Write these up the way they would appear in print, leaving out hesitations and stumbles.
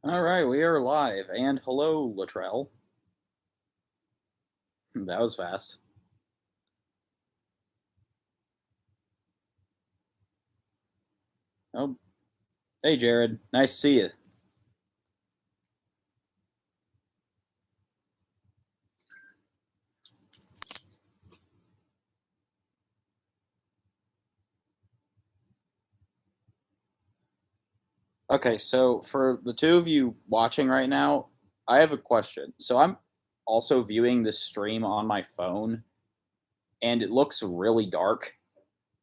All right, we are live. And hello, Latrell. That was fast. Oh, hey, Jared. Nice to see you. Okay, so for the two of you watching right now, I have a question. So I'm also viewing this stream on my phone, and it looks really dark.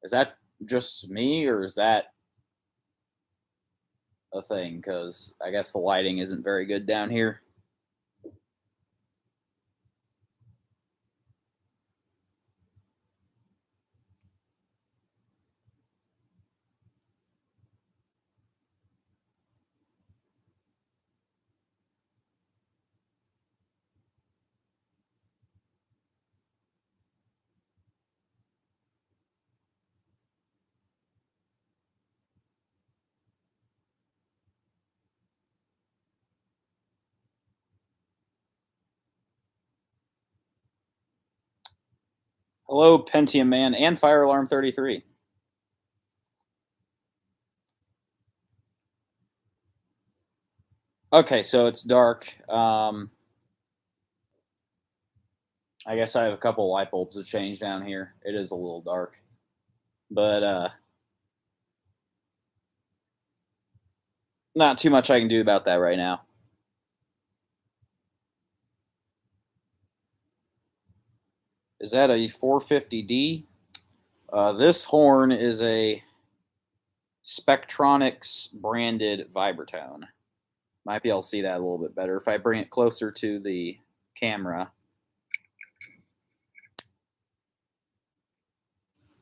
Is that just me, or is that a thing? Because I guess the lighting isn't very good down here. Hello, Pentium Man and Fire Alarm 33. Okay, so it's dark. I guess I have a couple light bulbs to change down here. It is a little dark. But not too much I can do about that right now. Is that a 450D? This horn is a Spectronics branded vibratone. Might be able to see that a little bit better if I bring it closer to the camera.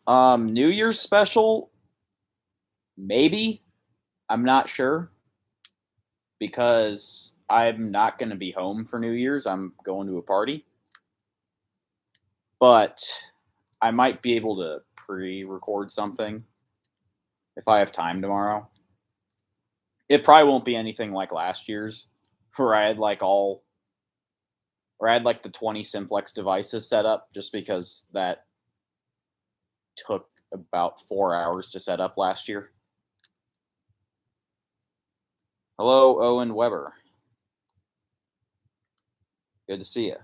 New Year's special, maybe. I'm not sure because I'm not going to be home for New Year's. I'm going to a party. But I might be able to pre-record something if I have time tomorrow. It probably won't be anything like last year's, where I had like the 20 simplex devices set up, just because that took about 4 hours to set up last year. Hello, Owen Weber. Good to see you.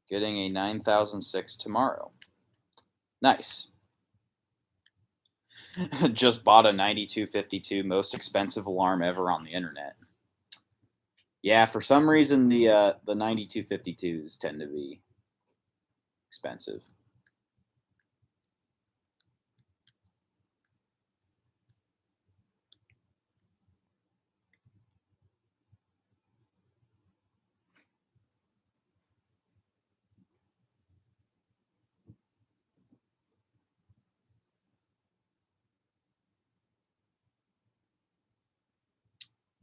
Getting a 9006 tomorrow. Nice. Just bought a 9252, most expensive alarm ever on the internet. Yeah, for some reason the 9252s tend to be expensive.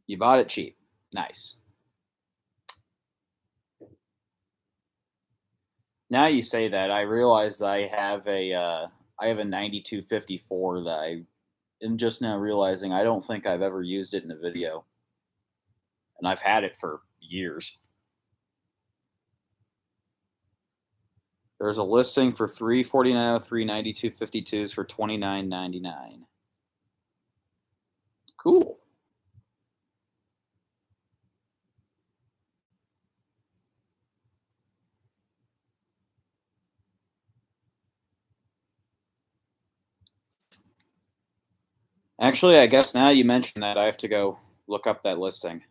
You bought it cheap. Nice. Now you say that, I realize that I have a 9254 that I am just now realizing I don't think I've ever used it in a video, and I've had it for years. There's a listing for 34903 9252s for $29.99. Cool. Actually, I guess now you mention that, I have to go look up that listing.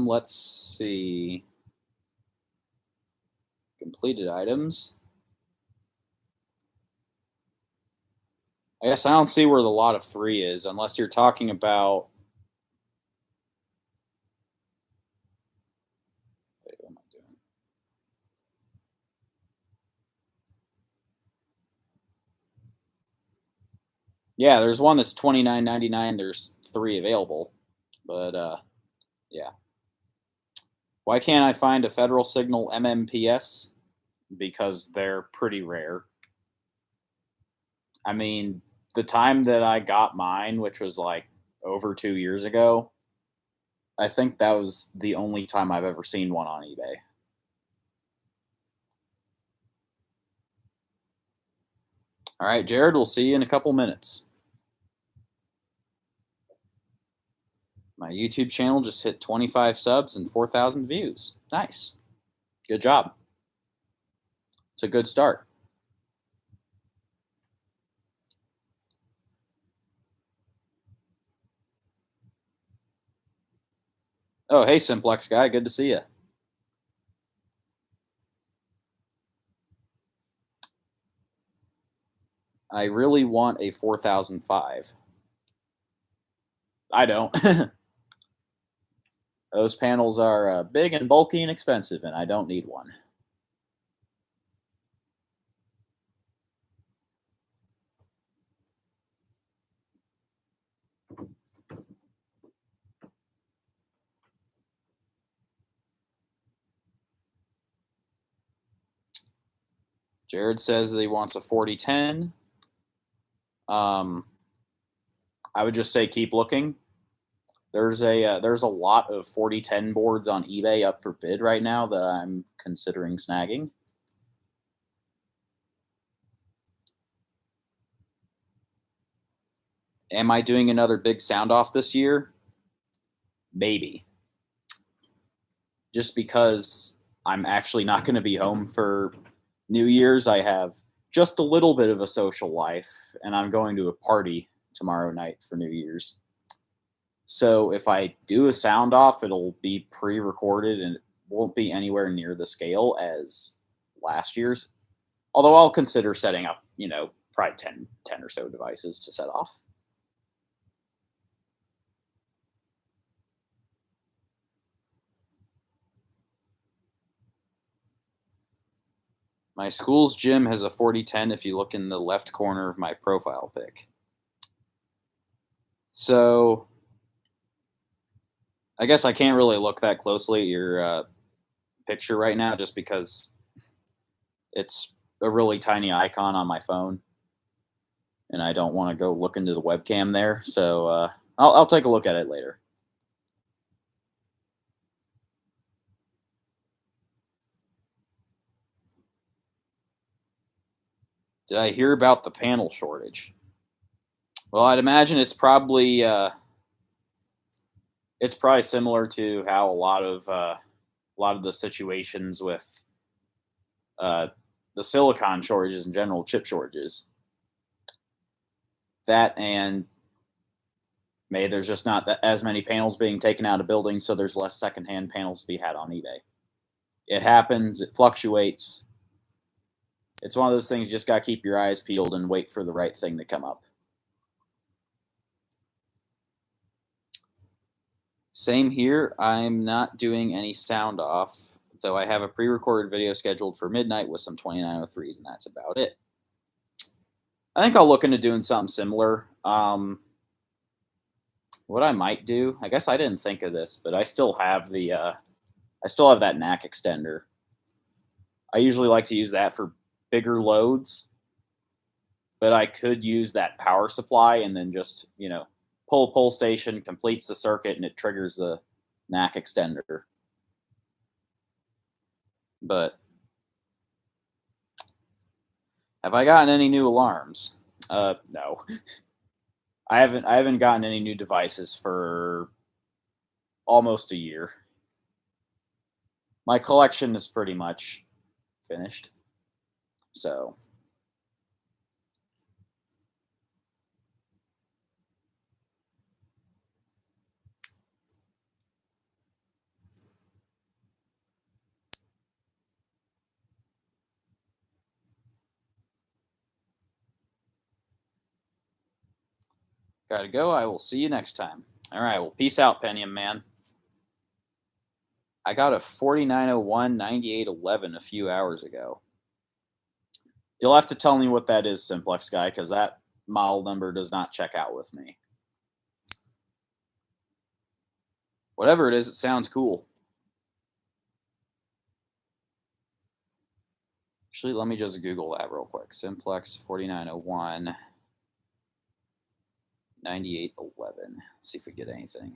Let's see. Completed items. I guess I don't see where the lot of 3 is, unless you're talking about Yeah, there's one that's $29.99. There's three available, but yeah. Why can't I find a Federal Signal MMPS? Because they're pretty rare. I mean, the time that I got mine, which was like over 2 years ago, I think that was the only time I've ever seen one on eBay. All right, Jared, we'll see you in a couple minutes. My YouTube channel just hit 25 subs and 4,000 views. Nice. Good job. It's a good start. Oh, hey, Simplex guy. Good to see you. I really want a 4005. I don't. Those panels are big and bulky and expensive, and I don't need one. Jared says that he wants a 4010. I would just say keep looking. There's a lot of 4010 boards on eBay up for bid right now that I'm considering snagging. Am I doing another big sound off this year? Maybe. Just because I'm actually not going to be home for New Year's. I have just a little bit of a social life, and I'm going to a party tomorrow night for New Year's. So if I do a sound off, it'll be pre-recorded and it won't be anywhere near the scale as last year's. Although I'll consider setting up, probably 10 or so devices to set off. My school's gym has a 4010 if you look in the left corner of my profile pic. So I guess I can't really look that closely at your picture right now just because it's a really tiny icon on my phone, and I don't want to go look into the webcam there. So I'll take a look at it later. Did I hear about the panel shortage? Well, I'd imagine it's probably similar to how a lot of the situations with uh, the silicon shortages in general, chip shortages. That and maybe there's just not as many panels being taken out of buildings, so there's less secondhand panels to be had on eBay. It happens. It fluctuates. It's one of those things you just got to keep your eyes peeled and wait for the right thing to come up. Same here. I'm not doing any sound off, though I have a pre-recorded video scheduled for midnight with some 2903s, and that's about it. I think I'll look into doing something similar. What I might do, I guess I didn't think of this, but I still have that NAC extender. I usually like to use that for bigger loads, but I could use that power supply and then just, pull a pull station, completes the circuit, and it triggers the NAC extender. But have I gotten any new alarms? No. I haven't gotten any new devices for almost a year. My collection is pretty much finished. So gotta go. I will see you next time. All right. Well, peace out, Pentium man. I got a 4901 9811 a few hours ago. You'll have to tell me what that is, Simplex guy, because that model number does not check out with me. Whatever it is, it sounds cool. Actually, let me just Google that real quick. Simplex 4901 9811. See if we get anything.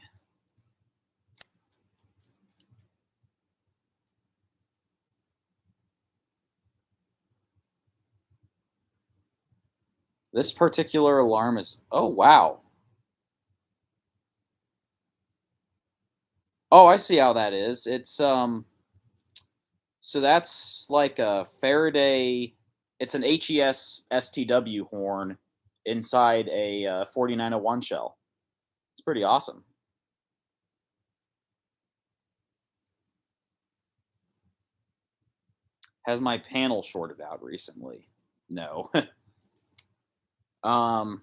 This particular alarm is, oh wow. Oh, I see how that is. It's so that's like a Faraday, it's an HES STW horn inside a 4901 shell. It's pretty awesome. Has my panel shorted out recently? No. um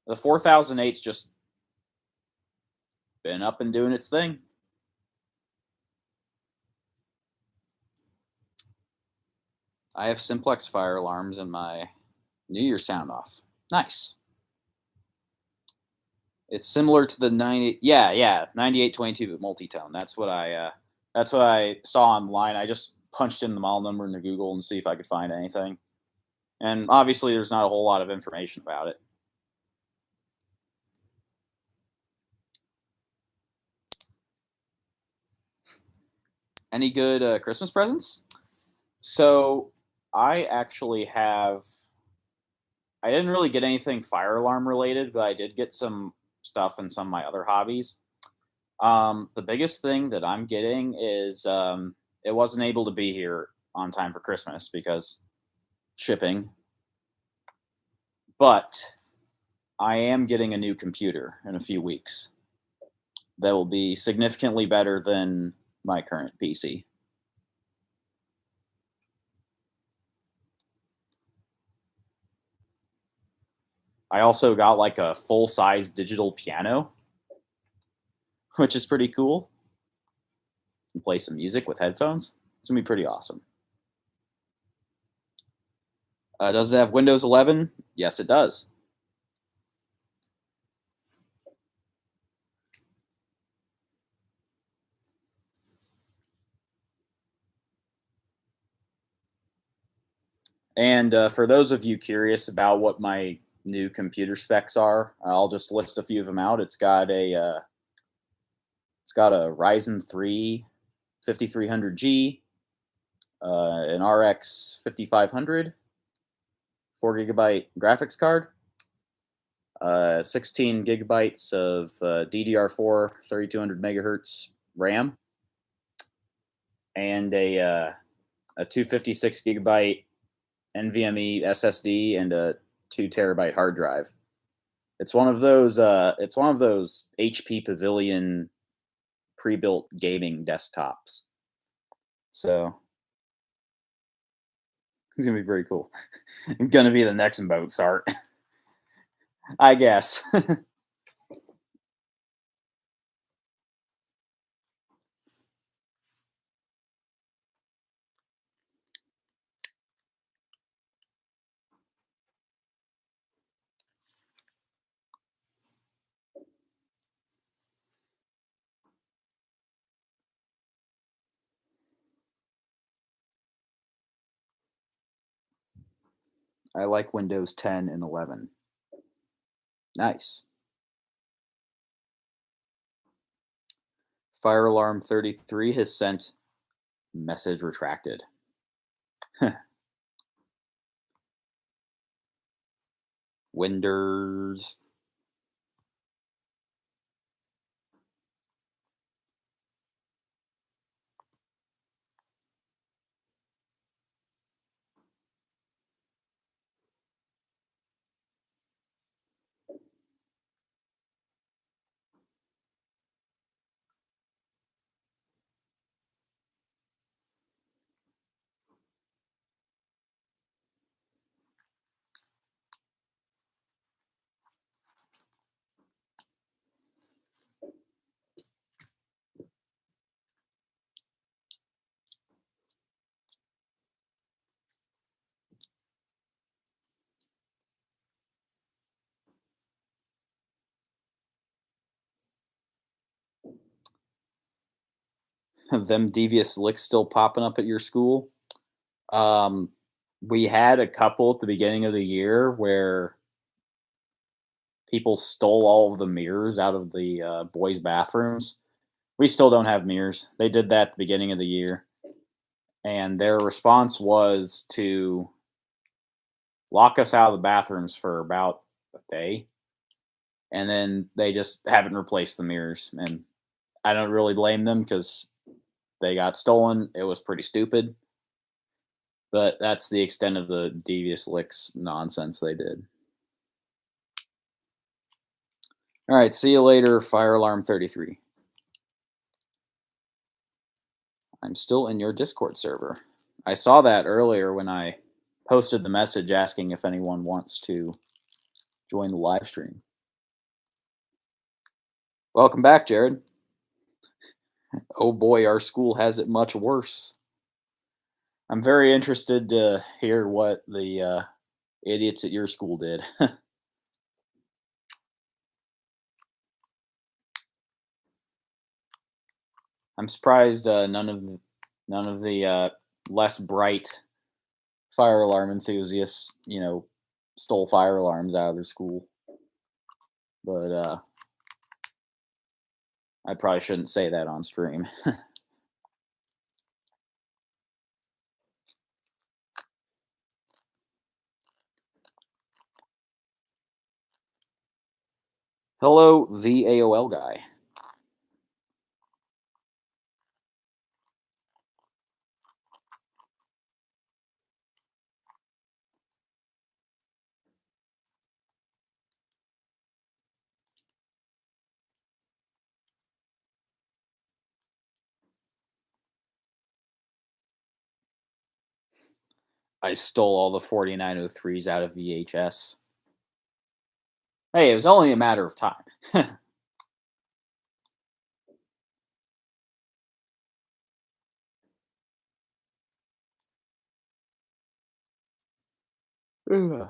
the 4008's just been up and doing its thing. I have simplex fire alarms in my New Year sound off. Nice. It's similar to the 9822 but multi-tone. That's what I saw online. I just punched in the model number into Google and see if I could find anything. And obviously there's not a whole lot of information about it. Any good Christmas presents? So I actually have. I didn't really get anything fire alarm related, but I did get some stuff in some of my other hobbies. The biggest thing that I'm getting is it wasn't able to be here on time for Christmas because shipping, but I am getting a new computer in a few weeks that will be significantly better than my current PC. I also got like a full size digital piano, which is pretty cool. You can play some music with headphones. It's gonna be pretty awesome. Does it have Windows 11? Yes, it does. And for those of you curious about what my new computer specs are, I'll just list a few of them out. It's got a Ryzen 3 5300G, an RX 5500, 4 GB graphics card, 16 gigabytes of DDR4 3200 megahertz RAM, and a 256 GB NVMe SSD and a 2 TB hard drive. It's one of those. It's one of those HP Pavilion pre-built gaming desktops. So it's gonna be very cool. I'm gonna be the next Mozart, I guess. I like Windows 10 and 11. Nice. Fire Alarm 33 has sent message retracted. Windows. Them devious licks still popping up at your school. Um, we had a couple at the beginning of the year where people stole all of the mirrors out of the boys' bathrooms. We still don't have mirrors. They did that at the beginning of the year, and their response was to lock us out of the bathrooms for about a day, and then they just haven't replaced the mirrors. And I don't really blame them because they got stolen. It was pretty stupid, but that's the extent of the devious licks nonsense they did. All right, see you later, Fire Alarm 33. I'm still in your Discord server. I saw that earlier when I posted the message asking if anyone wants to join the live stream. Welcome back, Jared. Oh boy, our school has it much worse. I'm very interested to hear what the idiots at your school did. I'm surprised none of the less bright fire alarm enthusiasts, stole fire alarms out of their school. But I probably shouldn't say that on stream. Hello, the AOL guy. I stole all the 4903s out of VHS. Hey, it was only a matter of time. Ugh.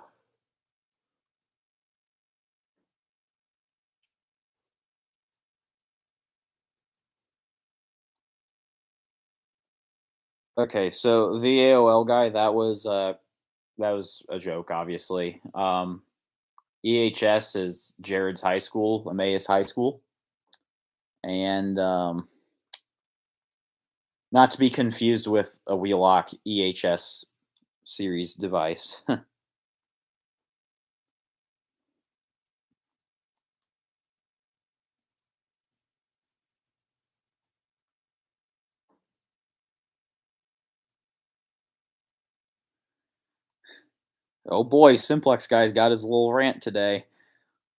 Okay, so the AOL guy, that was a joke, obviously. EHS is Jared's high school, Emmaus High School, and not to be confused with a Wheelock EHS series device. Oh boy, Simplex guy's got his little rant today.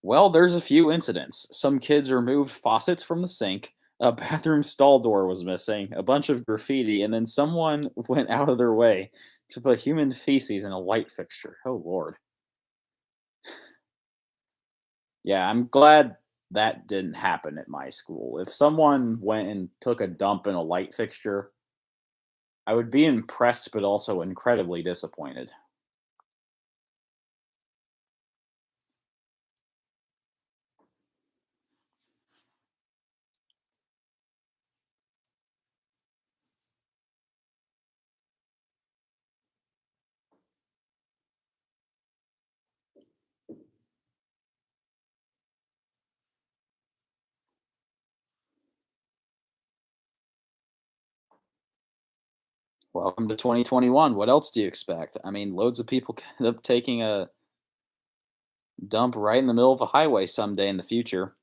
Well, there's a few incidents. Some kids removed faucets from the sink, a bathroom stall door was missing, a bunch of graffiti, and then someone went out of their way to put human feces in a light fixture. Oh lord. Yeah, I'm glad that didn't happen at my school. If someone went and took a dump in a light fixture, I would be impressed but also incredibly disappointed. Welcome to 2021. What else do you expect? I mean, loads of people end up taking a dump right in the middle of a highway someday in the future.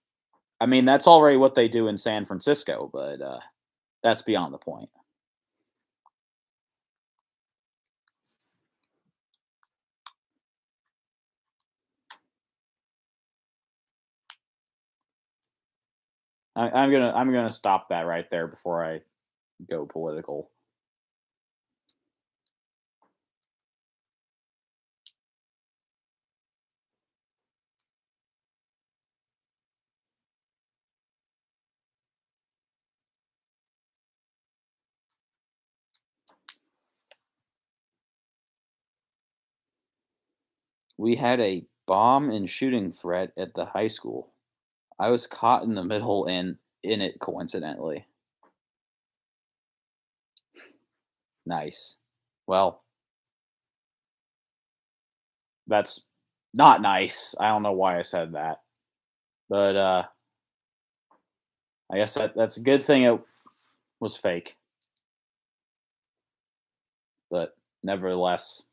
I mean, that's already what they do in San Francisco, but that's beyond the point. I'm gonna stop that right there before I go political. We had a bomb and shooting threat at the high school. I was caught in the middle and in it coincidentally. Nice. Well, that's not nice. I don't know why I said that. But I guess that's a good thing it was fake. But nevertheless,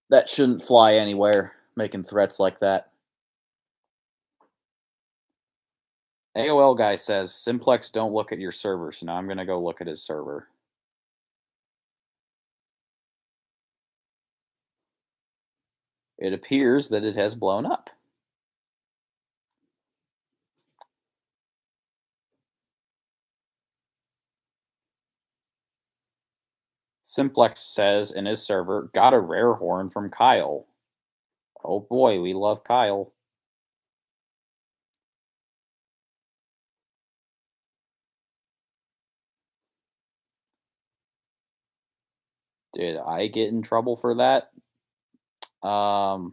that shouldn't fly anywhere, making threats like that. AOL guy says Simplex don't look at your server, so now I'm gonna go look at his server. It appears that it has blown up. Simplex says in his server, got a rare horn from Kyle. Oh boy, we love Kyle. Did I get in trouble for that? I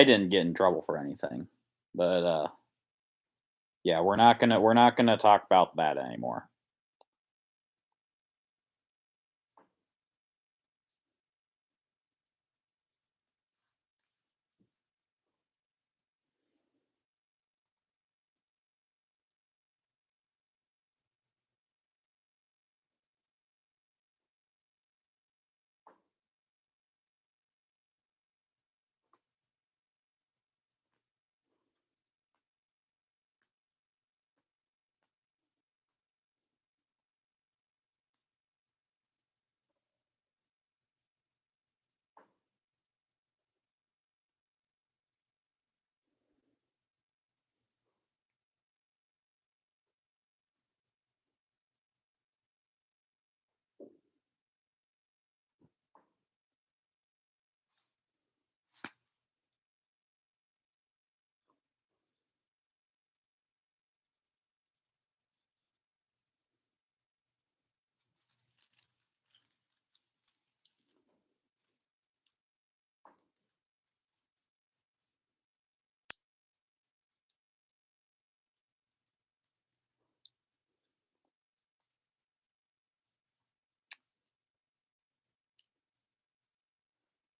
didn't get in trouble for anything. But yeah, we're not gonna talk about that anymore.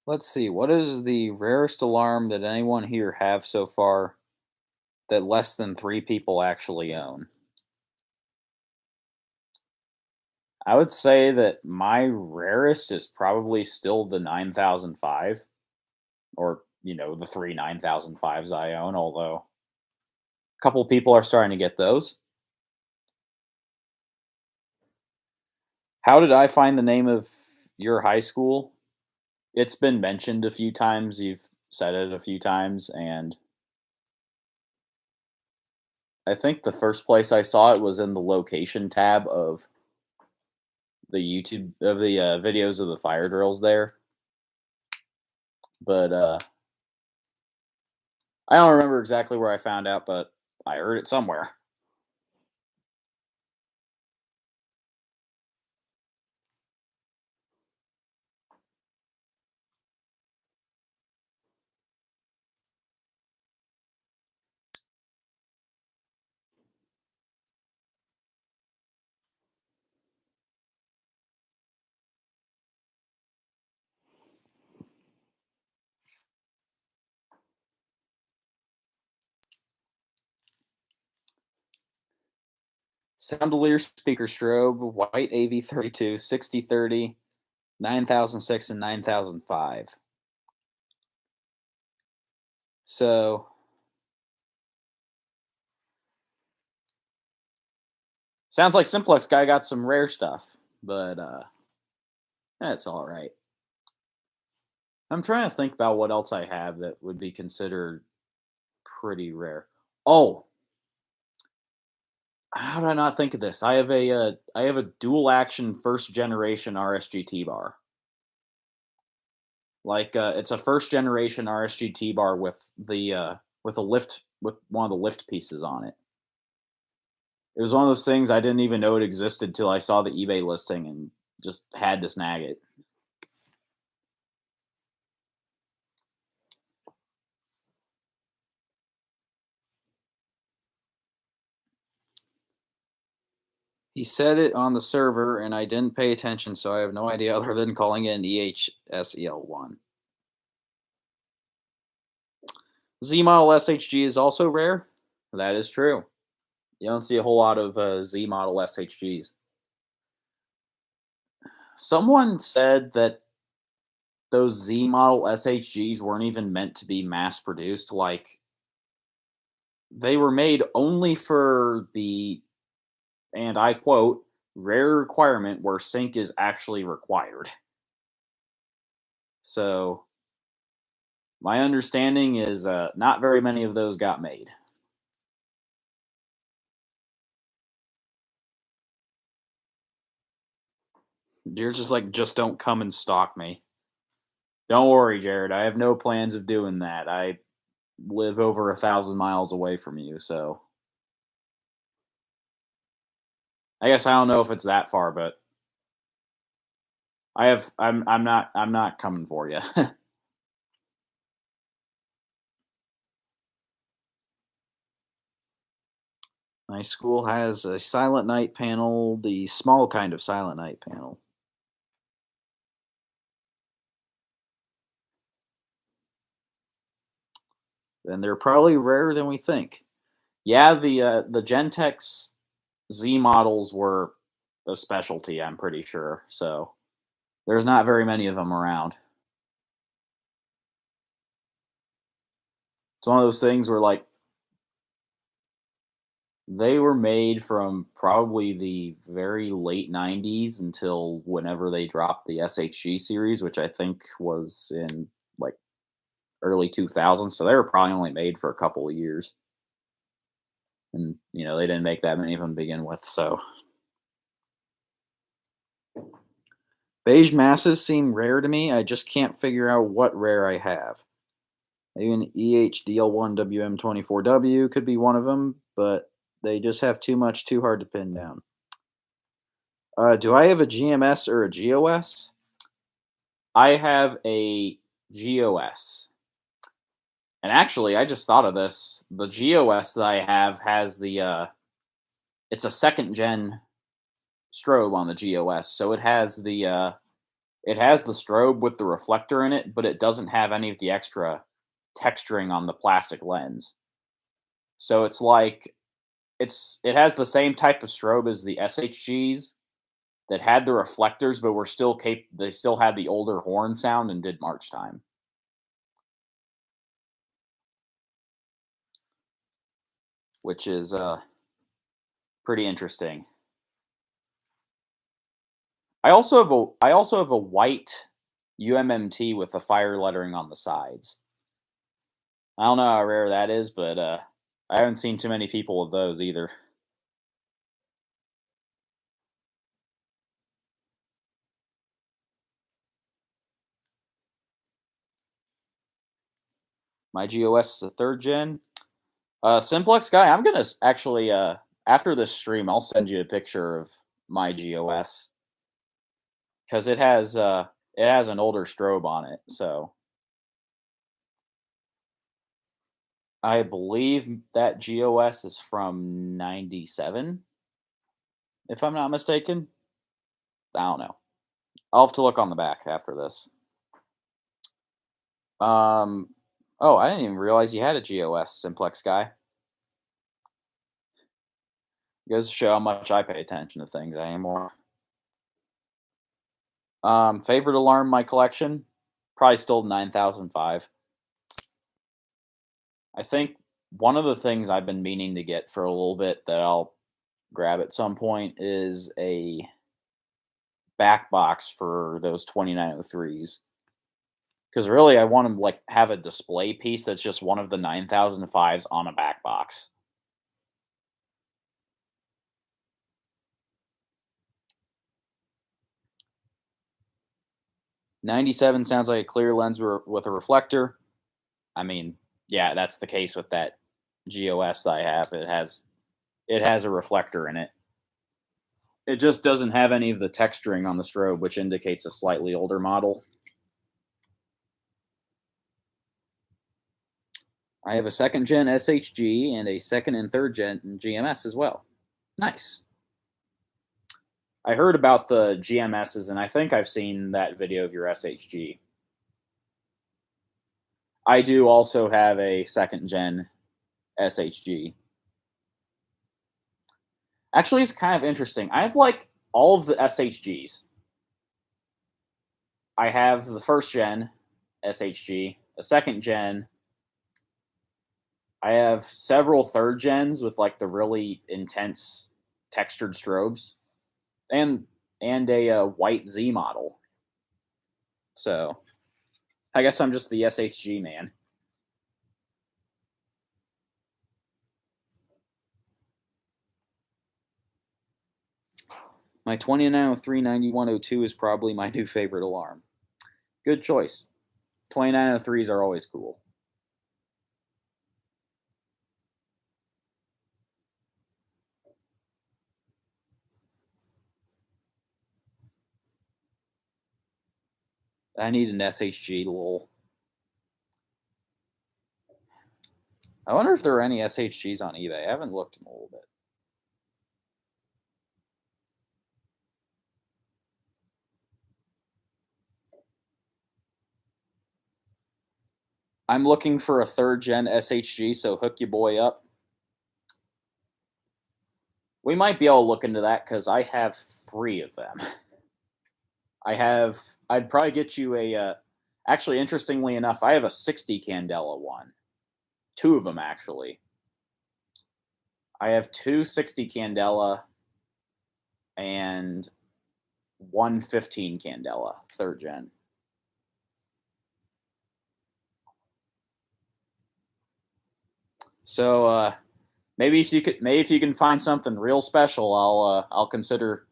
Let's see, what is the rarest alarm that anyone here have so far that less than 3 people actually own? I would say that my rarest is probably still the 9005, or, the three 9005s I own, although a couple people are starting to get those. How did I find the name of your high school? It's been mentioned a few times. You've said it a few times, and I think the first place I saw it was in the location tab of the YouTube of the videos of the fire drills there. But I don't remember exactly where I found out, but I heard it somewhere. Soundelier speaker strobe, white AV32, 6030, 9006, and 9005. So sounds like Simplex guy got some rare stuff, but that's all right. I'm trying to think about what else I have that would be considered pretty rare. Oh, how did I not think of this? I have a dual action first generation RSGT bar. Like it's a first generation RSGT bar with a lift with one of the lift pieces on it. It was one of those things I didn't even know it existed till I saw the eBay listing and just had to snag it. He said it on the server, and I didn't pay attention, so I have no idea other than calling it an EHSEL1. Z model SHG is also rare. That is true. You don't see a whole lot of Z model SHGs. Someone said that those Z model SHGs weren't even meant to be mass produced. Like, they were made only for the, and I quote, rare requirement where sync is actually required. So, my understanding is not very many of those got made. You're just like, just don't come and stalk me. Don't worry, Jared. I have no plans of doing that. I live over 1,000 miles away from you, so I guess I don't know if it's that far, but I'm not coming for you. My school has a Silent Night panel, the small kind of Silent Night panel. And they're probably rarer than we think. Yeah, the Gentex Z models were a specialty, I'm pretty sure. So there's not very many of them around. It's one of those things where like they were made from probably the very late 90s until whenever they dropped the SHG series, which I think was in like early 2000s. So they were probably only made for a couple of years. And, they didn't make that many of them to begin with. So beige masses seem rare to me. I just can't figure out what rare I have. Maybe an EHDL1WM24W could be one of them, but they just have too hard to pin down. Do I have a GMS or a GOS? I have a GOS. And actually, I just thought of this. The GOS that I have has it's a second gen strobe on the GOS. So it has the strobe with the reflector in it, but it doesn't have any of the extra texturing on the plastic lens. So it's like it has the same type of strobe as the SHGs that had the reflectors, but were still they still had the older horn sound and did march time. Which is pretty interesting. I also have a white UMMT with the fire lettering on the sides. I don't know how rare that is, but I haven't seen too many people with those either. My GOS is a third gen. Simplex guy, I'm gonna actually after this stream, I'll send you a picture of my GOS because it has an older strobe on it. So I believe that GOS is from '97, if I'm not mistaken. I don't know. I'll have to look on the back after this. Um. Oh, I didn't even realize you had a GOS, Simplex guy. Goes to show how much I pay attention to things anymore. Favorite alarm in my collection? Probably still 9005. I think one of the things I've been meaning to get for a little bit that I'll grab at some point is a back box for those 2903s. Because really, I want to like have a display piece that's just one of the 9005s on a back box. 97 sounds like a clear lens with a reflector. I mean, yeah, that's the case with that GOS that I have. It has a reflector in it. It just doesn't have any of the texturing on the strobe, which indicates a slightly older model. I have a second gen SHG and a second and third gen GMS as well. Nice. I heard about the GMSs, and I think I've seen that video of your SHG. I do also have a second gen SHG. Actually, it's kind of interesting. I have like all of the SHGs. I have the first gen SHG, a second gen. I have several third gens with like the really intense textured strobes, and a white Z model. So I guess I'm just the SHG man. My 2903 9102 is probably my new favorite alarm. Good choice. 2903s are always cool. I need an SHG, lol. I wonder if there are any SHGs on eBay. I haven't looked in a little bit. I'm looking for a third gen SHG, so hook your boy up. We might be able to look into that because I have 3 of them. I'd probably get you actually, interestingly enough, I have a 60 Candela one. 2 of them, actually. I have 2 60 Candela and 1 15 Candela, third gen. So maybe if you can find something real special, I'll consider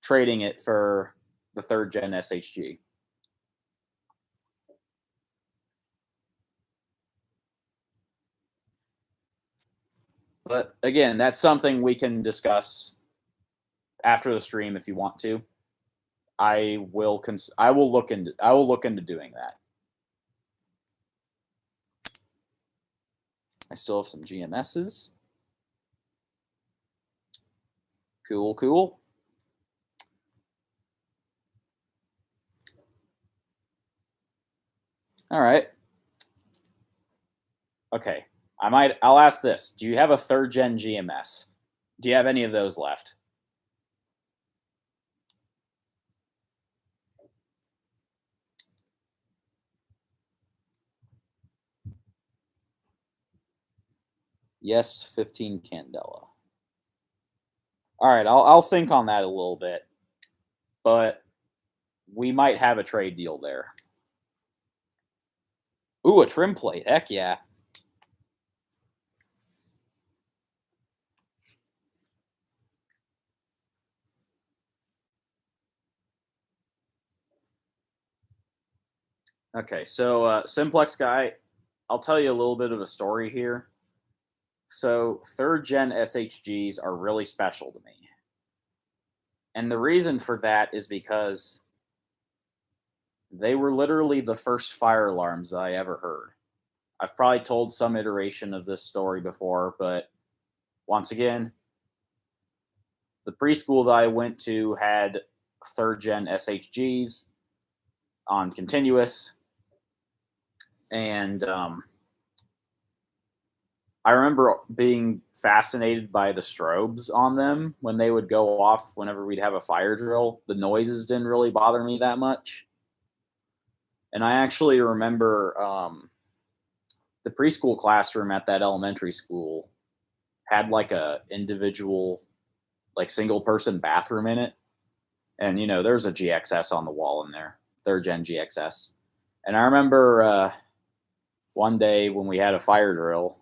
trading it for the third gen SHG. But again, that's something we can discuss after the stream if you want to. I will look into doing that. I still have some GMSs. Cool, cool. All right. Okay. I'll ask this. Do you have a third gen GMS? Do you have any of those left? Yes, 15 Candela. All right, I'll think on that a little bit, but we might have a trade deal there. Ooh, a trim plate. Heck yeah. Okay, so Simplex guy, I'll tell you a little bit of a story here. So third gen SHGs are really special to me. And the reason for that is because they were literally the first fire alarms that I ever heard. I've probably told some iteration of this story before, but once again, the preschool that I went to had third gen SHGs on continuous. And I remember being fascinated by the strobes on them when they would go off whenever we'd have a fire drill. The noises didn't really bother me that much. And I actually remember the preschool classroom at that elementary school had like a individual, like single person bathroom in it. And, there's a GXS on the wall in there, third gen GXS. And I remember one day when we had a fire drill,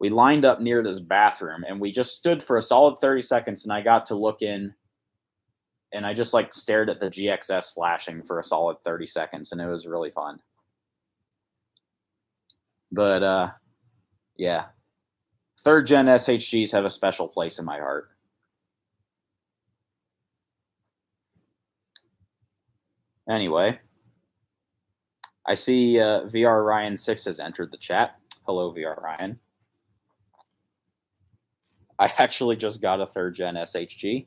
we lined up near this bathroom and we just stood for a solid 30 seconds, and I got to look in and I just like stared at the GXS flashing for a solid 30 seconds, and it was really fun. But yeah, third gen SHGs have a special place in my heart. Anyway, I see VR Ryan 6 has entered the chat. Hello, VR Ryan. I actually just got a third gen SHG.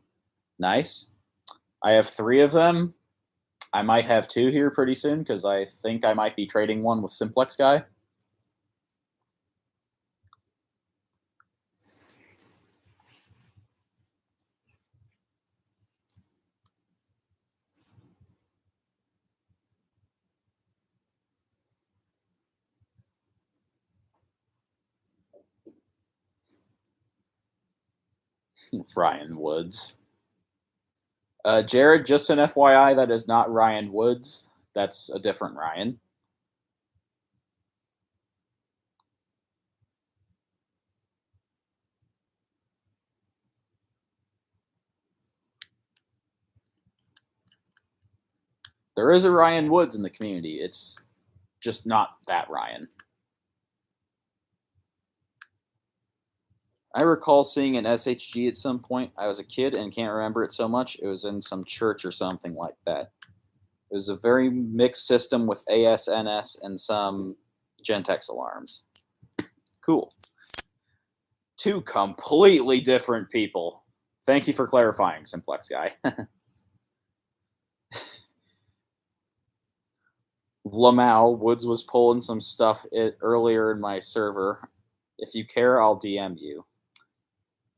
Nice. I have 3 of them. I might have 2 here pretty soon because I think I might be trading one with Simplex Guy. Ryan Woods. Jared, just an FYI, that is not Ryan Woods. That's a different Ryan. There is a Ryan Woods in the community. It's just not that Ryan. I recall seeing an SHG at some point. I was a kid and can't remember it so much. It was in some church or something like that. It was a very mixed system with ASNS and some Gentex alarms. Cool. 2 completely different people. Thank you for clarifying, Simplex Guy. Lamau, Woods was pulling some stuff earlier in my server. If you care, I'll DM you.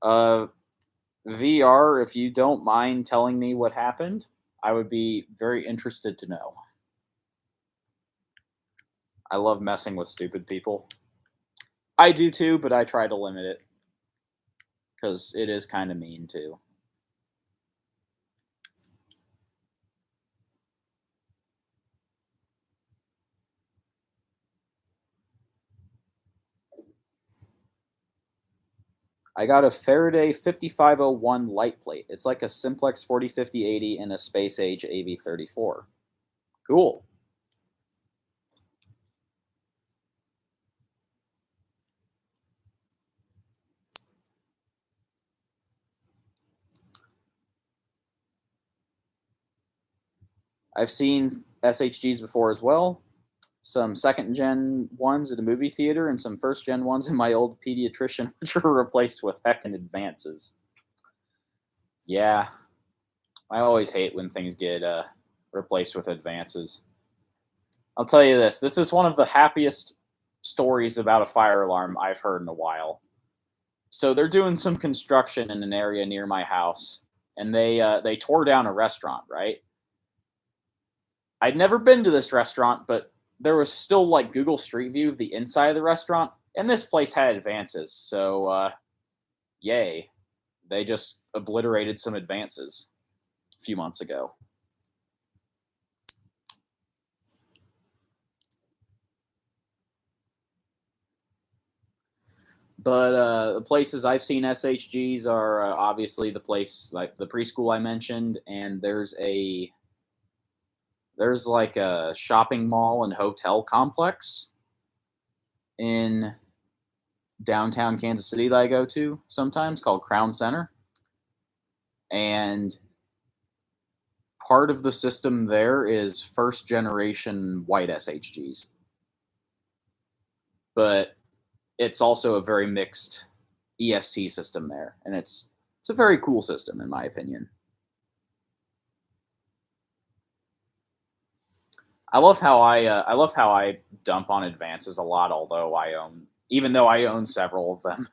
VR, if you don't mind telling me what happened, I would be very interested to know. I love messing with stupid people. I do too, but I try to limit it. Because it is kind of mean too. I got a Faraday 5501 light plate. It's like a Simplex 405080 and a Space Age AV34. Cool. I've seen SHGs before as well. Some second-gen ones at a movie theater and some first-gen ones in my old pediatrician, which were replaced with heckin' advances. Yeah. I always hate when things get replaced with advances. I'll tell you this. This is one of the happiest stories about a fire alarm I've heard in a while. So they're doing some construction in an area near my house, and they tore down a restaurant, right? I'd never been to this restaurant, but there was still like Google Street View of the inside of the restaurant, and this place had advances. So, yay. They just obliterated some advances a few months ago. But the places I've seen SHGs are obviously the place like the preschool I mentioned, and there's like a shopping mall and hotel complex in downtown Kansas City that I go to sometimes called Crown Center. And part of the system there is first generation white SHGs. But it's also a very mixed EST system there, and it's a very cool system in my opinion. I love how I dump on advances a lot, even though I own several of them.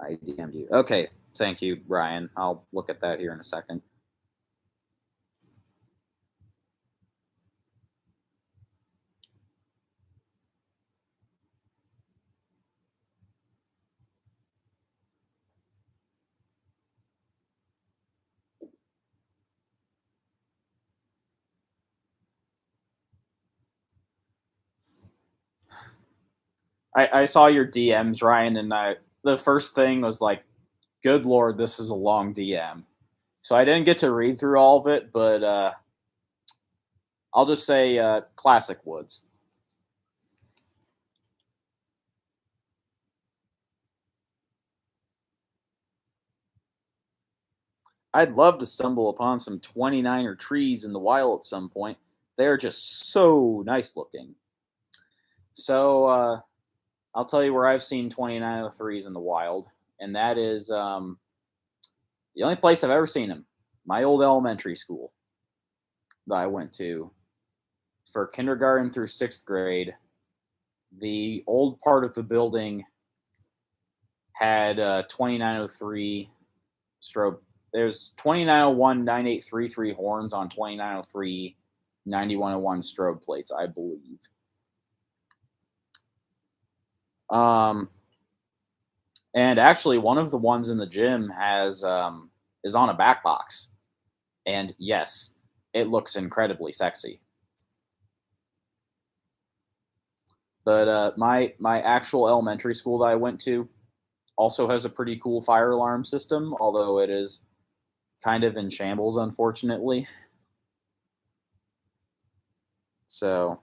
I DM'd you. Okay, thank you, Ryan. I'll look at that here in a second. I saw your DMs, Ryan, and the first thing was like, good lord, this is a long DM. So I didn't get to read through all of it, but I'll just say classic Woods. I'd love to stumble upon some 29er trees in the wild at some point. They're just so nice looking. So I'll tell you where I've seen 2903s in the wild. and that is the only place I've ever seen him. My old elementary school that I went to for kindergarten through sixth grade. The old part of the building had 2903 strobe. There's 2901 9833 horns on 2903 9101 strobe plates, I believe. And actually, one of the ones in the gym has is on a back box, and yes, it looks incredibly sexy. But my actual elementary school that I went to also has a pretty cool fire alarm system, although it is kind of in shambles, unfortunately. So,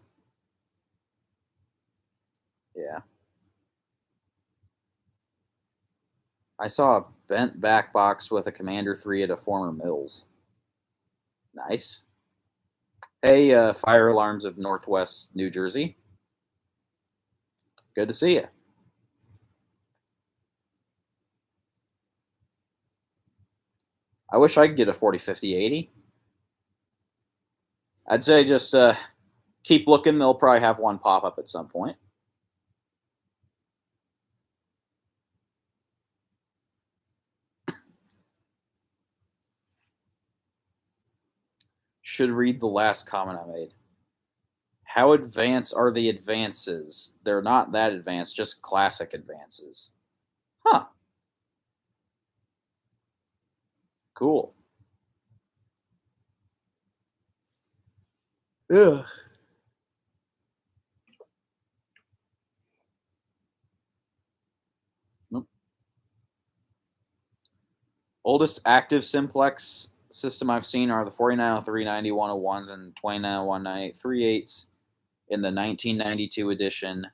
yeah. I saw a bent back box with a Commander 3 at a former Mills. Nice. Hey, fire alarms of Northwest New Jersey. Good to see you. I wish I could get a 40, 50, 80. I'd say just keep looking. They'll probably have one pop up at some point. Should read the last comment I made. How advanced are the advances? They're not that advanced, just classic advances. Huh. Cool. Yeah. Nope. Oldest active simplex system I've seen are the 4903 9101s and 2901 9838s in the 1992 edition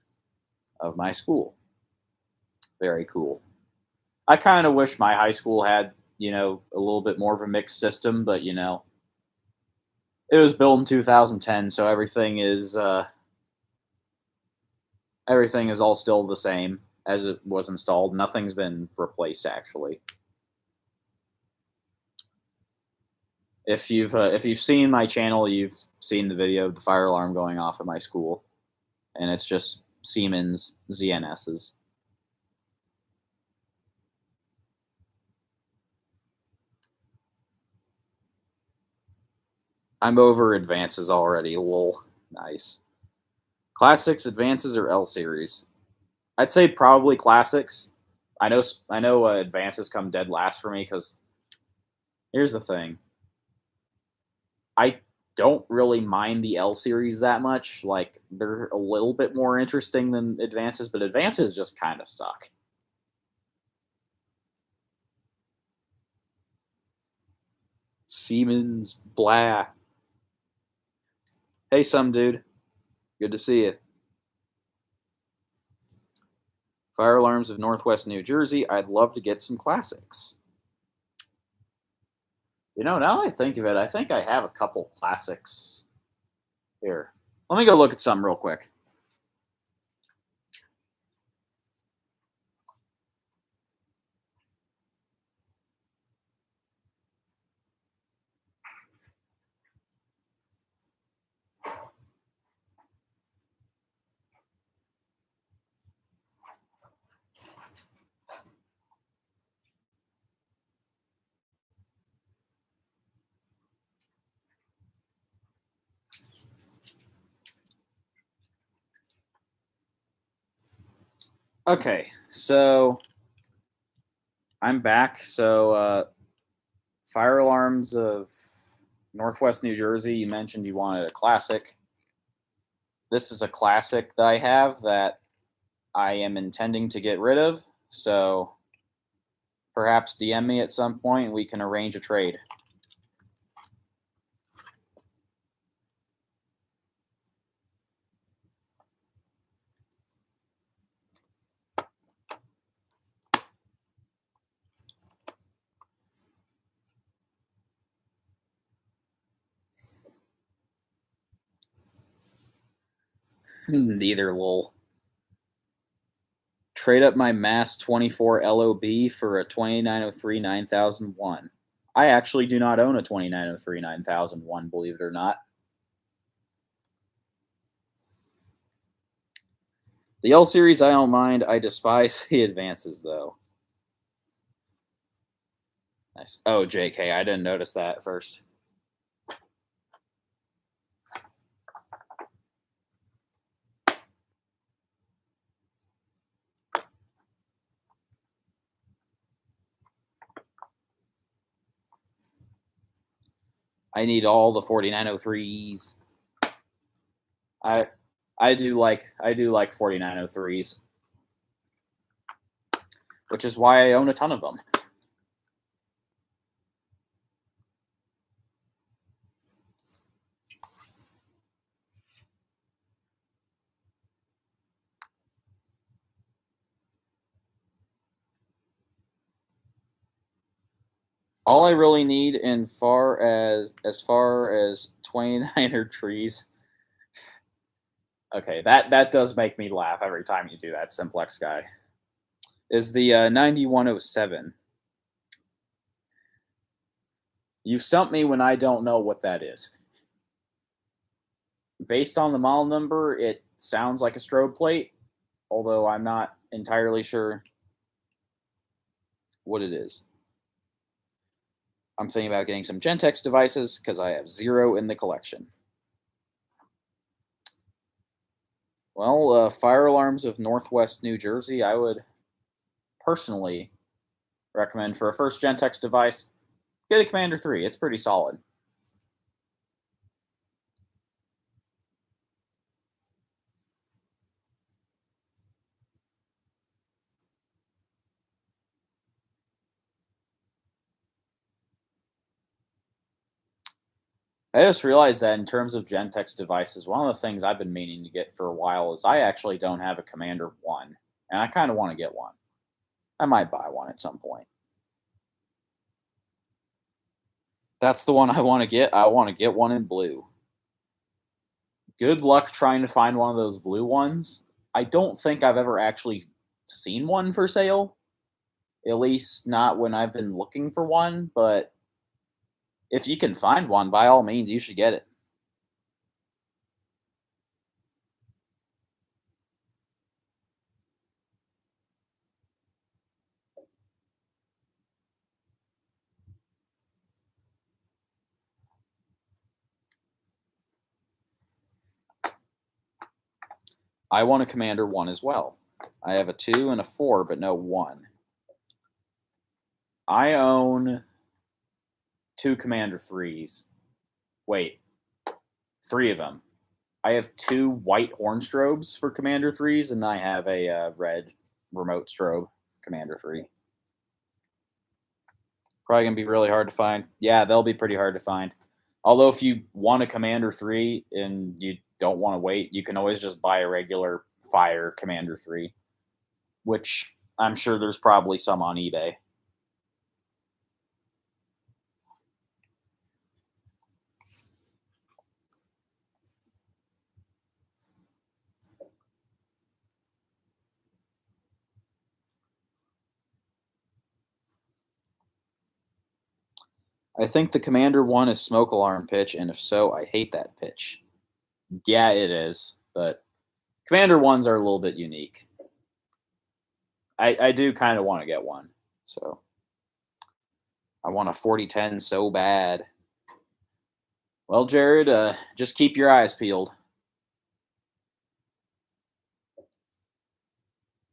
of my school. Very cool. I kind of wish my high school had, a little bit more of a mixed system, but it was built in 2010, so everything is all still the same as it was installed. Nothing's been replaced actually. If you've seen my channel, you've seen the video of the fire alarm going off at my school, and it's just Siemens ZNSs. I'm over advances already. Lol. Nice. Classics, advances, or L series? I'd say probably classics. I know advances come dead last for me because here's the thing. I don't really mind the L series that much. Like they're a little bit more interesting than advances, but advances just kind of suck. Siemens, blah. Hey, some dude. Good to see you. Fire alarms of Northwest New Jersey. I'd love to get some classics. Now that I think of it, I think I have a couple classics here. Let me go look at some real quick. Okay, so I'm back. So, fire alarms of Northwest New Jersey. You mentioned you wanted a classic. This is a classic that I have that I am intending to get rid of. So perhaps DM me at some point and we can arrange a trade. Neither lol. Trade up my Mass 24 LOB for a 2903 9001. I actually do not own a 2903 9001, believe it or not. The L series I don't mind. I despise the advances though. Nice. Oh, JK, I didn't notice that at first. I need all the 4903s. I do like 4903s, which is why I own a ton of them. All I really need as far as 29er trees. Okay, that does make me laugh every time you do that, Simplex guy. Is the 9107. You've stumped me when I don't know what that is. Based on the model number, it sounds like a strobe plate, although I'm not entirely sure what it is. I'm thinking about getting some Gentex devices because I have 0 in the collection. Well, Fire Alarms of Northwest New Jersey, I would personally recommend for a first Gentex device, get a Commander 3. It's pretty solid. I just realized that in terms of Gentex devices, one of the things I've been meaning to get for a while is I actually don't have a Commander 1, and I kind of want to get one. I might buy one at some point. That's the one I want to get. I want to get one in blue. Good luck trying to find one of those blue ones. I don't think I've ever actually seen one for sale. At least not when I've been looking for one, but if you can find one, by all means, you should get it. I want a Commander 1 as well. I have a 2 and a 4, but no 1. I own 2 Commander 3s. Wait, 3 of them. I have 2 white horn strobes for Commander 3s, and I have a red remote strobe Commander 3. Probably going to be really hard to find. Yeah, they'll be pretty hard to find. Although if you want a Commander 3 and you don't want to wait, you can always just buy a regular Fire Commander 3, which I'm sure there's probably some on eBay. I think the Commander 1 is smoke alarm pitch, and if so, I hate that pitch. Yeah, it is, but Commander 1s are a little bit unique. I do kind of want to get one, so I want a 4010 so bad. Well, Jared, just keep your eyes peeled.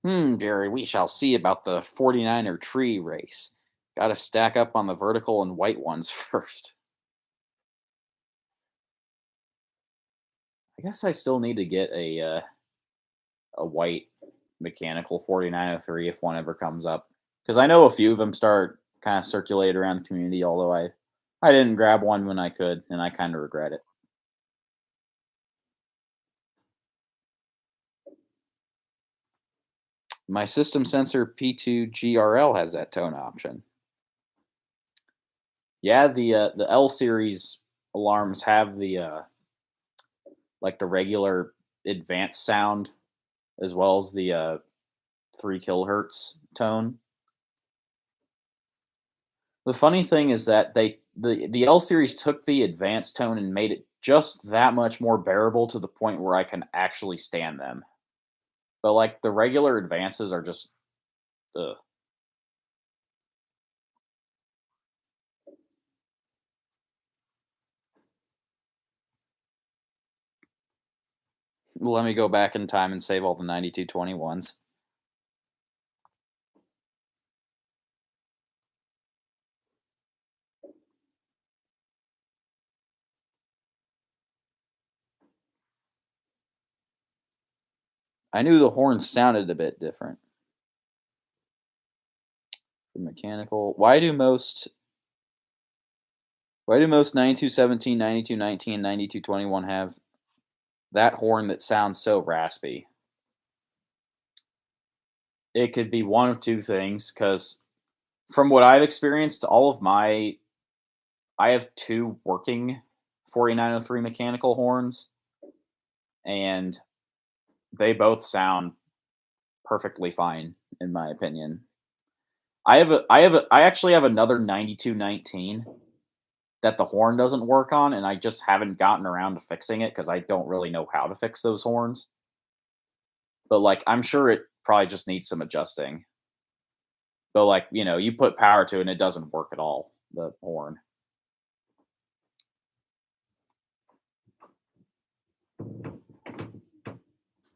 Jared, we shall see about the 49er tree race. Got to stack up on the vertical and white ones first. I guess I still need to get a white mechanical 4903 if one ever comes up, because I know a few of them start kind of circulate around the community. Although I didn't grab one when I could, and I kind of regret it. My system sensor P2GRL has that tone option. Yeah, the L series alarms have the like the regular advanced sound as well as the 3 kilohertz tone. The funny thing is that the L series took the advanced tone and made it just that much more bearable to the point where I can actually stand them. But like the regular advances are just ugh. Let me go back in time and save all the 9221s. I knew the horns sounded a bit different. For mechanical, why do most 9217, 9219, and 9221 have that horn that sounds so raspy? It could be one of two things, because from what I've experienced, I have two working 4903 mechanical horns, and they both sound perfectly fine, in my opinion. I actually have another 9219 that the horn doesn't work on, and I just haven't gotten around to fixing it because I don't really know how to fix those horns. But like, I'm sure it probably just needs some adjusting. But like, you put power to it and it doesn't work at all. The horn.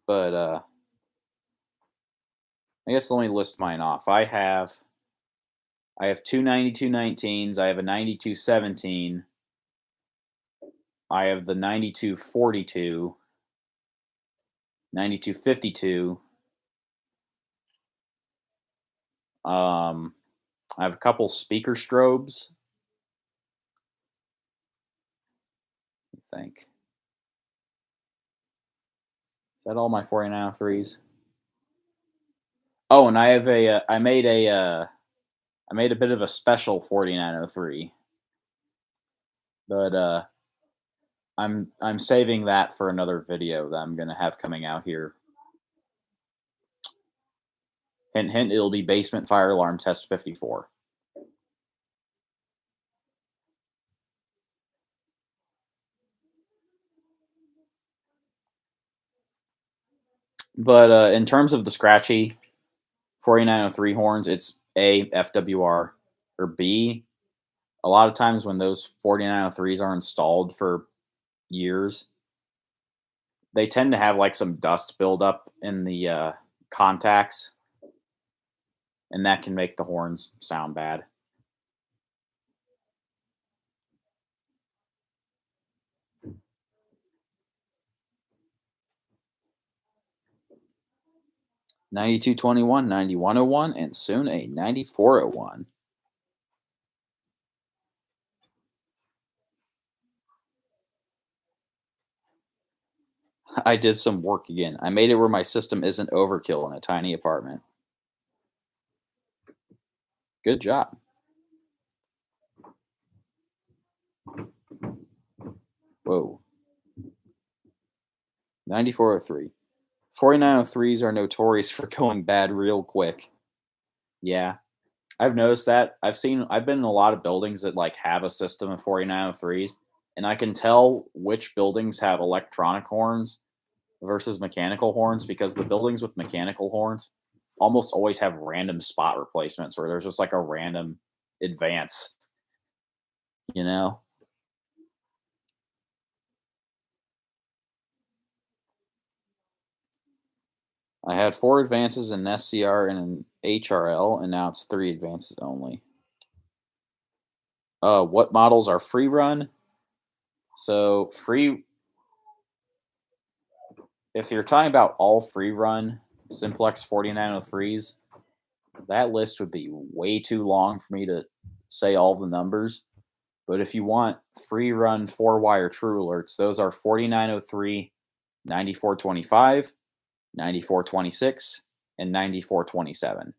But I guess let me list mine off. I have two 9219s. I have a 9217. I have the 9242, 9252. I have a couple speaker strobes. I think. Is that all my 4903s? Oh, and I have I made a bit of a special 4903, but I'm saving that for another video that I'm gonna have coming out here. Hint, hint. It'll be basement fire alarm test 54. But in terms of the scratchy 4903 horns, it's A, FWR, or B. A lot of times when those 4903s are installed for years, they tend to have like some dust buildup in the contacts, and that can make the horns sound bad. Ninety-two 21, 9101, and soon a 9401. I did some work again. I made it where my system isn't overkill in a tiny apartment. Good job. Whoa. 9403. 4903s are notorious for going bad real quick. Yeah. I've noticed that. I've been in a lot of buildings that like have a system of 4903s, and I can tell which buildings have electronic horns versus mechanical horns, because the buildings with mechanical horns almost always have random spot replacements where there's just like a random advance, you know? I had 4 advances in SCR and an HRL, and now it's 3 advances only. What models are free run? So free, if you're talking about all free run Simplex 4903s, that list would be way too long for me to say all the numbers. But if you want free run 4-wire true alerts, those are 4903, 9425, 9426, and 9427.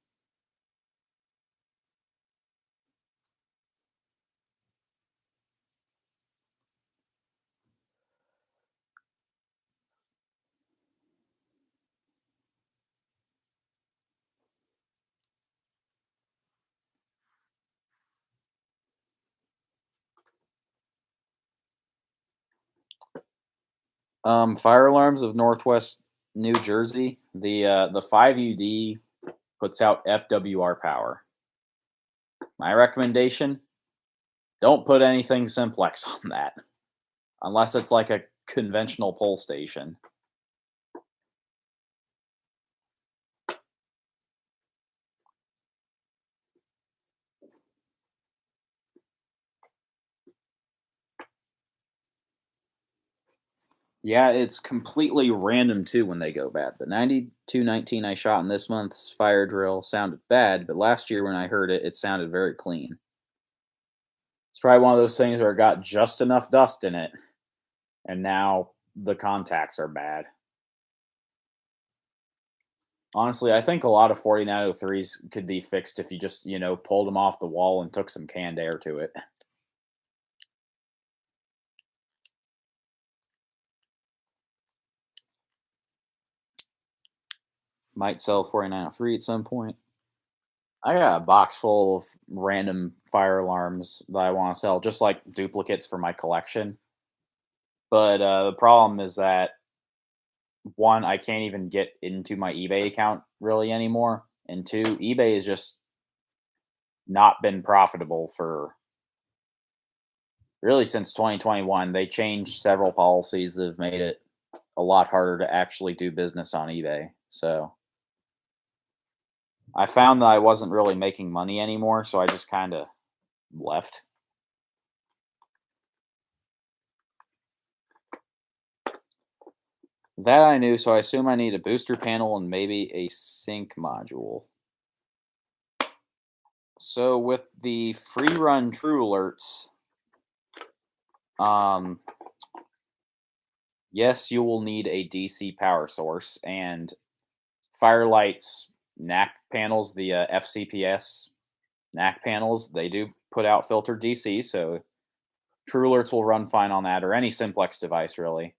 Fire Alarms of Northwest New Jersey. The 5UD puts out FWR power. My recommendation: don't put anything simplex on that, unless it's like a conventional pull station. Yeah, it's completely random too when they go bad. The 9219 I shot in this month's fire drill sounded bad, but last year when I heard it, it sounded very clean. It's probably one of those things where it got just enough dust in it, and now the contacts are bad. Honestly, I think a lot of 4903s could be fixed if you just, pulled them off the wall and took some canned air to it. Might sell 4903 at some point. I got a box full of random fire alarms that I want to sell, just like duplicates for my collection. But the problem is that one, I can't even get into my eBay account really anymore, and two, eBay has just not been profitable for really since 2021. They changed several policies that have made it a lot harder to actually do business on eBay. So I found that I wasn't really making money anymore, so I just kind of left. That I knew, so I assume I need a booster panel and maybe a sync module. So with the free run True Alerts, um, yes, you will need a DC power source, and Firelight's NAC panels, the FCPS NAC panels, they do put out filtered DC, so True Alerts will run fine on that, or any simplex device really.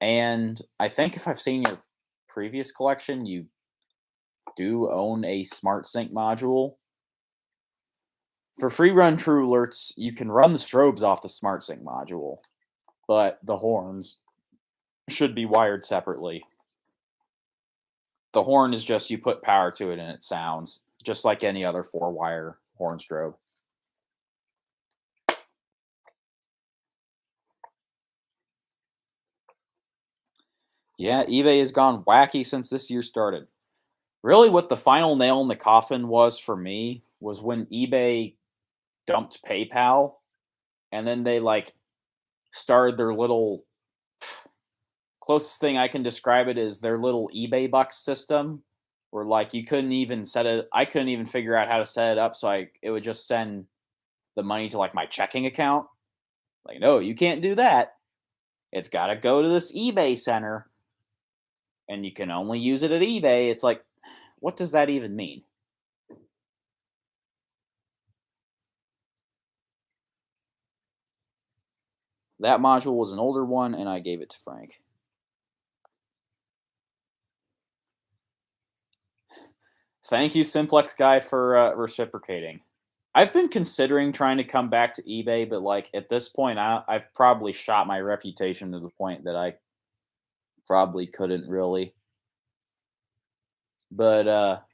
And I think if I've seen your previous collection, you do own a smart sync module. For free run True Alerts, you can run the strobes off the smart sync module, but the horns should be wired separately. The horn is just you put power to it and it sounds just like any other 4-wire horn strobe. Yeah, eBay has gone wacky since this year started. Really, what the final nail in the coffin was for me was when eBay dumped PayPal, and then they started their little closest thing I can describe it is their little eBay bucks system, where you couldn't even set it. I couldn't even figure out how to set it up, so it would just send the money to my checking account. No, you can't do that. It's got to go to this eBay center, and you can only use it at eBay. It's what does that even mean? That module was an older one, and I gave it to Frank. Thank you, Simplex guy, for reciprocating. I've been considering trying to come back to eBay, but at this point, I've probably shot my reputation to the point that I probably couldn't really. But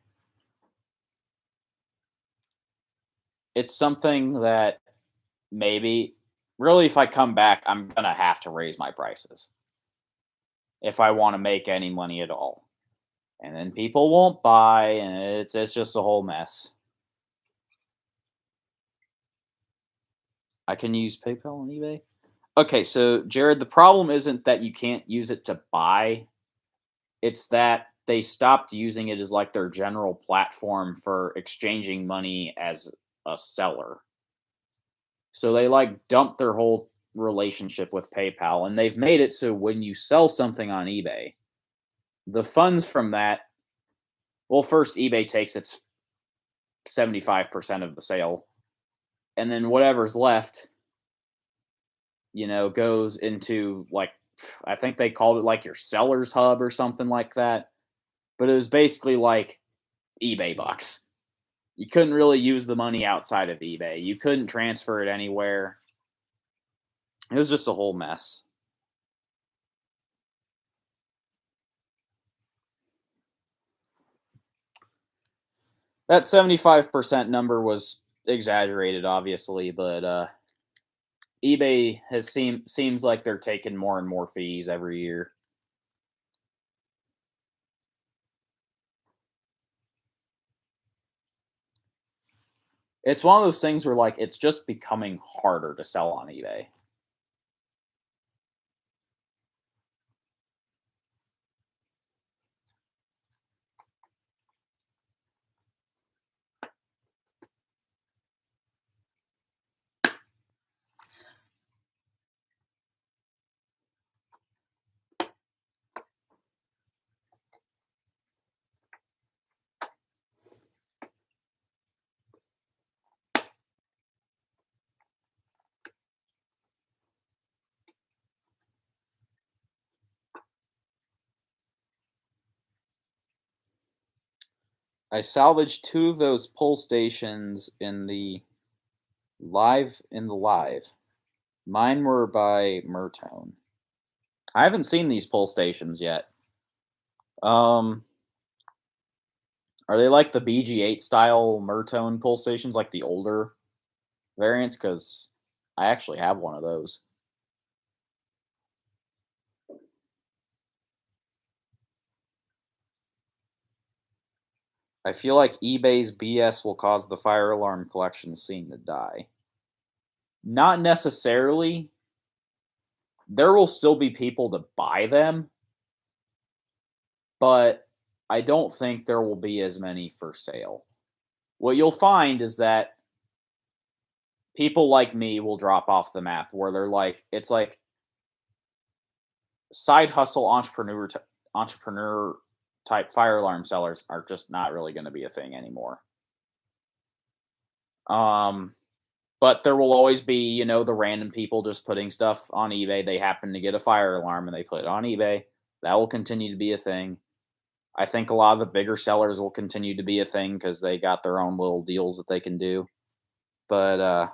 it's something that maybe, really, if I come back, I'm gonna have to raise my prices if I want to make any money at all, and then people won't buy, and it's just a whole mess. I can use PayPal on eBay. Okay, so Jared, the problem isn't that you can't use it to buy. It's that they stopped using it as their general platform for exchanging money as a seller. So they dumped their whole relationship with PayPal, and they've made it so when you sell something on eBay, the funds from that, well, first eBay takes its 75% of the sale, and then whatever's left, goes into I think they called it your seller's hub or something like that. But it was basically like eBay bucks. You couldn't really use the money outside of eBay. You couldn't transfer it anywhere. It was just a whole mess. That 75% number was exaggerated, obviously, but eBay seems like they're taking more and more fees every year. It's one of those things where like it's just becoming harder to sell on eBay. I salvaged two of those pull stations in the live. Mine were by Mertone. I haven't seen these pull stations yet. Um, are they like the BG8 style Mertone pull stations, like the older variants? Because I actually have one of those. I feel like eBay's BS will cause the fire alarm collection scene to die. Not necessarily. There will still be people to buy them, but I don't think there will be as many for sale. What you'll find is that people like me will drop off the map where they're like, it's like side hustle entrepreneur type fire alarm sellers are just not really going to be a thing anymore. Um, but there will always be, the random people just putting stuff on eBay. They happen to get a fire alarm and they put it on eBay. That will continue to be a thing. I think a lot of the bigger sellers will continue to be a thing because they got their own little deals that they can do. But the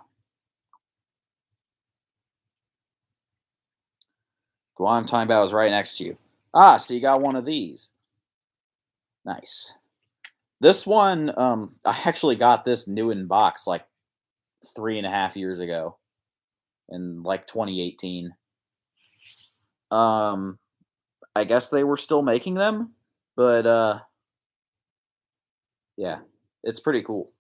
one I'm talking about is right next to you. Ah, so you got one of these. Nice. This one, I actually got this new in box like 3.5 years ago in like 2018. Um, I guess they were still making them, but yeah, it's pretty cool.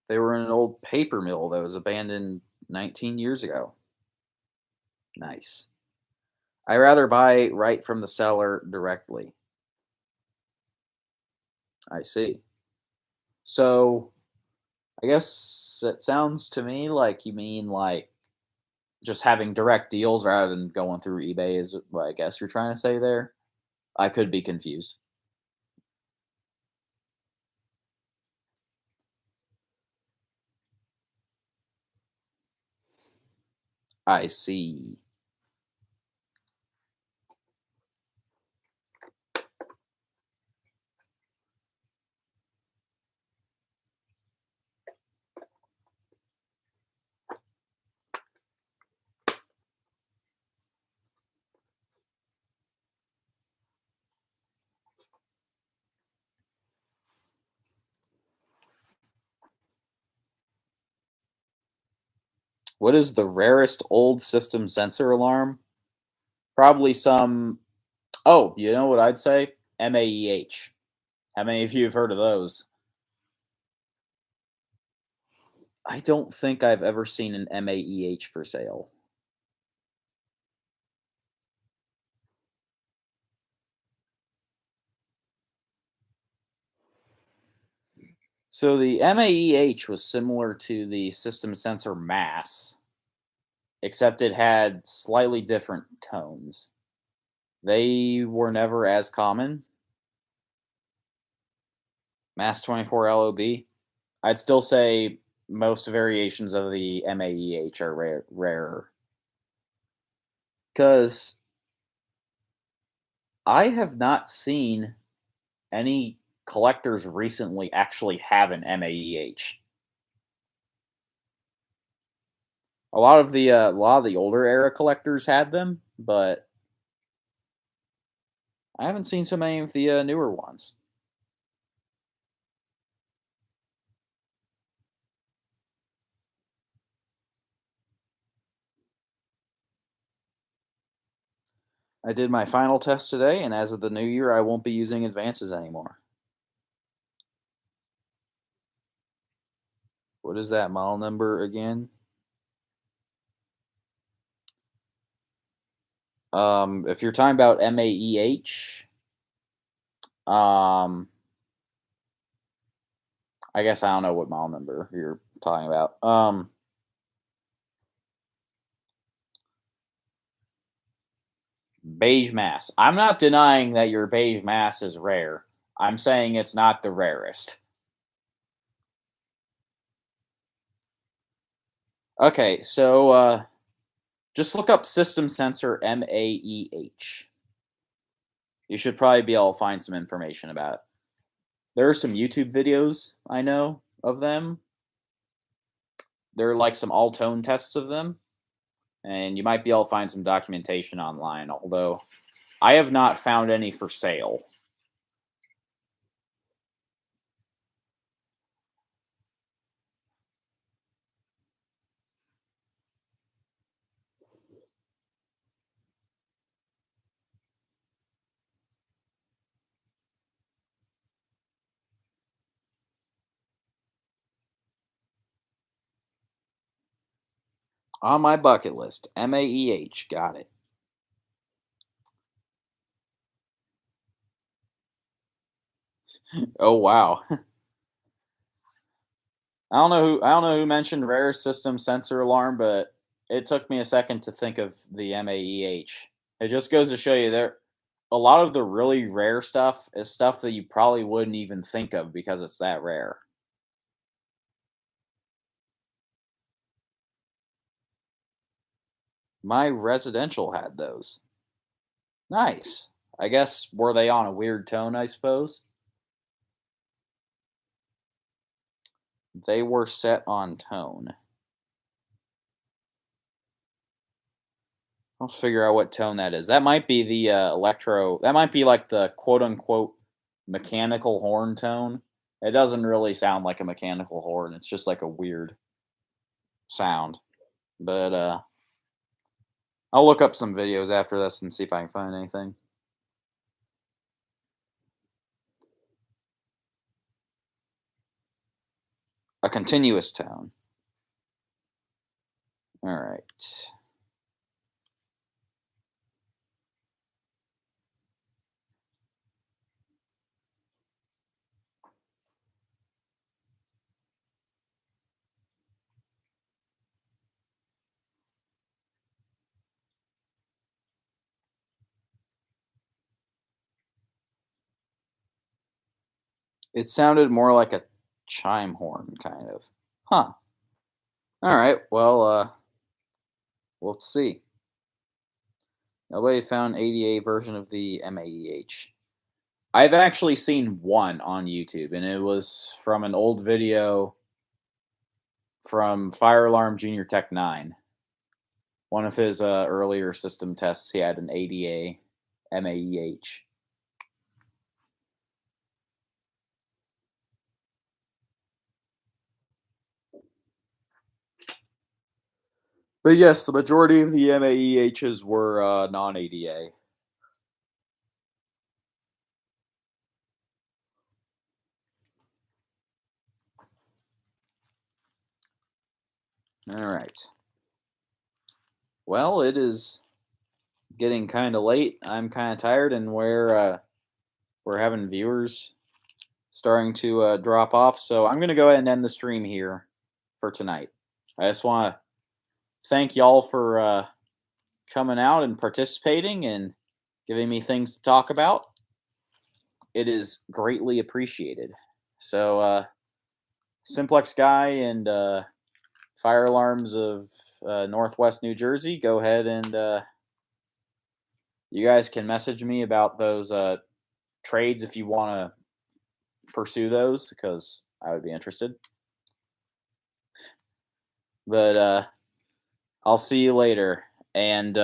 They were in an old paper mill that was abandoned 19 years ago. Nice. I rather buy right from the seller directly. I see. So I guess it sounds to me like you mean like just having direct deals rather than going through eBay is what I guess you're trying to say there. I could be confused. I see. What is the rarest old system sensor alarm? Probably some. Oh, you know what I'd say? MAEH. How many of you have heard of those? I don't think I've ever seen an MAEH for sale. So the MAEH was similar to the system sensor mass, except it had slightly different tones. They were never as common. Mass 24 LOB. I'd still say most variations of the MAEH are rarer. Because I have not seen any collectors recently actually have an MAEH. A lot of the older era collectors had them, but I haven't seen so many of the newer ones. I did my final test today, and as of the new year, I won't be using advances anymore. What is that model number again? If you're talking about MAEH, um, I guess I don't know what model number you're talking about. Beige mass. I'm not denying that your beige mass is rare. I'm saying it's not the rarest. Okay, so just look up system sensor MAEH. You should probably be able to find some information about it. There are some YouTube videos I know of them. There are like some all tone tests of them, and you might be able to find some documentation online, although I have not found any for sale. On my bucket list, MAEH, got it. Oh wow. I don't know who mentioned rarest system sensor alarm, but it took me a second to think of the MAEH. It just goes to show you there a lot of the really rare stuff is stuff that you probably wouldn't even think of because it's that rare. My residential had those. Nice. I guess were they on a weird tone, I suppose? They were set on tone. I'll figure out what tone that is. That might be the electro. That might be like the quote unquote mechanical horn tone. It doesn't really sound like a mechanical horn. It's just like a weird sound. But I'll look up some videos after this and see if I can find anything. A continuous tone. All right. It sounded more like a chime horn, kind of. Huh. All right. Well, we'll see. Nobody found ADA version of the MAEH. I've actually seen one on YouTube, and it was from an old video from Fire Alarm Junior Tech 9. One of his earlier system tests, he had an ADA MAEH. But yes, the majority of the MAEHs were non ADA. All right. Well, it is getting kind of late. I'm kind of tired, and we're having viewers starting to drop off. So I'm gonna go ahead and end the stream here for tonight. I just want to thank y'all for coming out and participating and giving me things to talk about. It is greatly appreciated. So, Simplex Guy and Fire Alarms of Northwest New Jersey, go ahead and you guys can message me about those trades if you want to pursue those because I would be interested. But I'll see you later. And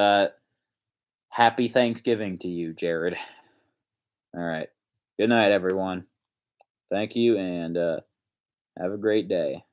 happy Thanksgiving to you, Jared. All right. Good night, everyone. Thank you, and have a great day.